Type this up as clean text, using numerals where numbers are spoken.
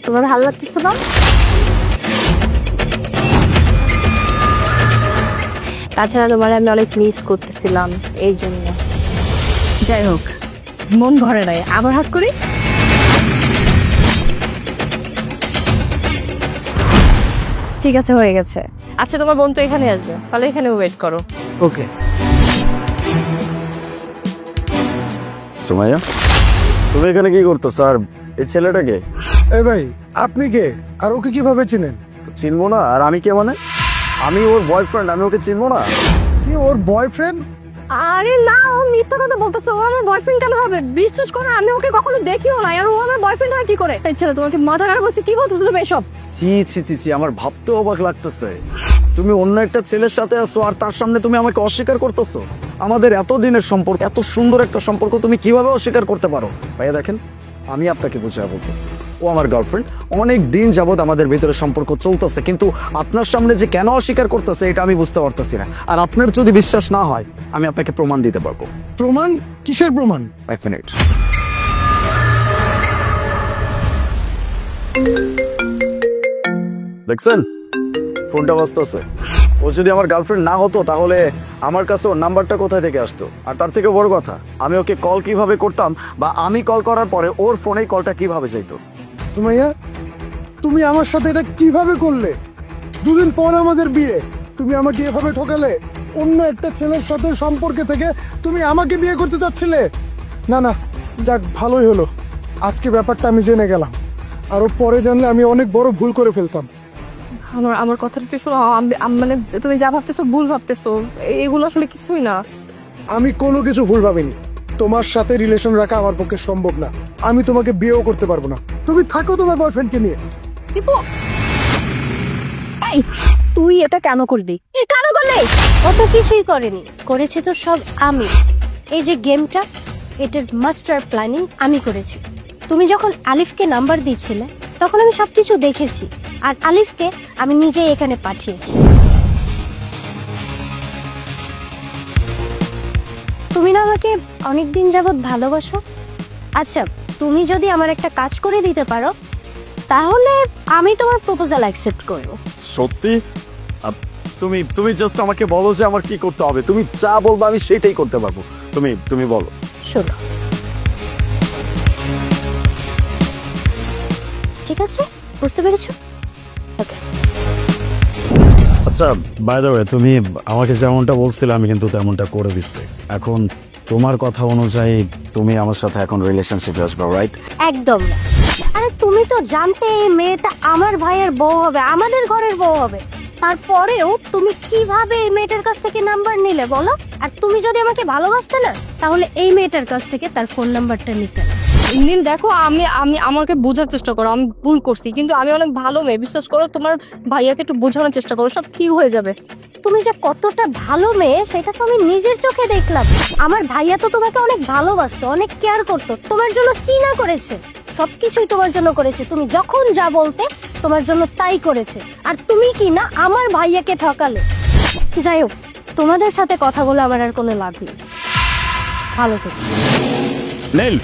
তোমার ভালো লাগতেছে না? তাছাড়া তোমার আমি অনেক মিস করতেছিলাম এই জন্য। যাই হোক, মন ভরে নাই, আবার হাত করি। ঠিক আছে, হয়ে গেছে। আচ্ছা, তোমার বোন তো এখানে আসবে, তাহলে এখানে ওয়েট করো। ওকে। সুমাইয়া, তুমি এখানে কি করতো স্যার? এই ছেলেটাকে? এই ভাই, আপনি কে আর ওকে কিভাবে চিনেন? চিনবো না? আর আমি কে মানে? আমি ওর বয়ফ্রেন্ড, আমি ওকে চিনবো না? কি ওর বয়ফ্রেন্ড? আরে না, ও মিথ্যা কথা বলতেছে। ও আমার বয়ফ্রেন্ড কেন হবে? বিশ্বাস করো, আমি ওকে কখনো দেখিও না। আর ও আমার বয়ফ্রেন্ড হয় কি করে? তাই ছেলে, তোমার কি মাথা খারাপ হচ্ছে? কি বলতেছো তুমি এসব? ছি ছি ছি ছি, আমার ভাবতে অবাক লাগতেছে। তুমি অন্য একটা ছেলের সাথে আছো আর তার সামনে তুমি আমাকে অস্বীকার করতেছো। আমাদের এত দিনের সম্পর্ক, এত সুন্দর একটা সম্পর্ক, তুমি কিভাবে অস্বীকার করতে পারো? ভাইয়া দেখেন, আমি আপনাকে বুঝায় বলতেছি, ও আমার গার্লফ্রেন্ড। অনেক দিন যাবত আমাদের ভিতরে সম্পর্ক চলতেছে, কিন্তু আপনার সামনে যে কেন অস্বীকার করতেছে এটা আমি বুঝতে পারতেছি না। আর আপনার যদি বিশ্বাস না হয়, আমি আপনাকে প্রমাণ দিতে পারবো। প্রমাণ? কিসের প্রমাণ? এক মিনিট। দেখছেন, ফোনটা বাজতেছে। ও যদি আমার গার্লফ্রেন্ড না হতো তাহলে আমার কাছে ওর নাম্বারটা কোথায় থেকে আসতো? আর তার থেকে বড় কথা, আমি ওকে কল কিভাবে করতাম, বা আমি কল করার পরে ওর ফোনেই কলটা কিভাবে যাইতো? সুমাইয়া, তুমি আমার সাথে এটা কিভাবে করলে? দুদিন পর আমাদের বিয়ে, তুমি আমাকে এভাবে ঠকালে। অন্য একটা ছেলের সাথে সম্পর্কে থেকে তুমি আমাকে বিয়ে করতে চাচ্ছিলে। না না, যাক, ভালোই হলো আজকে ব্যাপারটা আমি জেনে গেলাম। আরো পরে জানলে আমি অনেক বড় ভুল করে ফেলতাম। আমার কথাটা তো শোনো। মানে তুমি যা ভাবতেছো ভুল ভাবতেছো, এগুলো আসলে কিছুই না। আমি কোনো কিছু ভুল ভাবিনি। তোমার সাথে রিলেশন রাখা আমার পক্ষে সম্ভব না। আমি তোমাকে বিয়েও করতে পারবো না। তুমি থাকো তোমার বয়ফ্রেন্ডকে নিয়ে। দীপু, এই তুই এটা কেন করবি? কেন করলে? ও তো কিছুই করেনি, করেছে তো সব আমি। এই যে গেমটা, এটার মাস্টার প্ল্যানিং আমি করেছি। তুমি যখন আলিফকে নাম্বার দিচ্ছিলে তখন আমি সবকিছু দেখেছি, আর আলিফকে আমি নিজেই এখানে পাঠিয়েছি। তুমি না আমাকে অনেকদিন যাবৎ ভালোবাসো। আচ্ছা, তুমি যদি আমার একটা কাজ করে দিতে পারো তাহলে আমি তোমার প্রপোজাল অ্যাকসেপ্ট করব। সত্যি? তুমি তুমি জাস্ট আমাকে বলো যে আমার কি করতে হবে। তুমি যা বলবো আমি সেটাই করতে পারবো। তুমি বলো। শোনো, ঠিক আছে, বুঝতে পেরেছো? ওকে। আচ্ছা, বাই দ্য ওয়ে, তুমি আমাকে যেমনটা বলছিলে আমি কিন্তু তেমনটা করে দিচ্ছি। এখন তোমার কথা অনুযায়ী তুমি আমার সাথে এখন রিলেশনশিপে আসবে, রাইট? একদম না। আরে তুমি তো জানতে এই মেয়েটা আমার ভাইয়ের বউ হবে, আমাদের ঘরের বউ হবে। তারপরেও তুমি কিভাবে এই মেয়েটার কাছ থেকে নাম্বার নিলে বলো? আর তুমি যদি আমাকে ভালোবাসতে না তাহলে এই মেয়েটার কাছ থেকে তার ফোন নাম্বারটা নিতে না। নীল, দেখো, আমি আমাকে বোঝার চেষ্টা করো। আমি ভুল করছি, কিন্তু আমি অনেক ভালো মেয়ে। বিশ্বাস করো, তোমার ভাইয়াকে একটু বোঝানোর চেষ্টা করো, সব ঠিক হয়ে যাবে। তুমি যে কতটা ভালো মেয়ে সেটা তো আমি নিজের চোখে দেখলাম। আমার ভাইয়া তো তোমাকে অনেক ভালোবাসতো, অনেক কেয়ার করতো। তোমার জন্য কি না করেছে? সবকিছুই তোমার জন্য করেছে। তুমি যখন যা বলতে তোমার জন্য তাই করেছে। আর তুমি কি না আমার ভাইয়াকে ঠকালে। যাই হোক, তোমাদের সাথে কথা বলে আমার আর কোনো লাভ নেই। ভালো থেকো। নীল।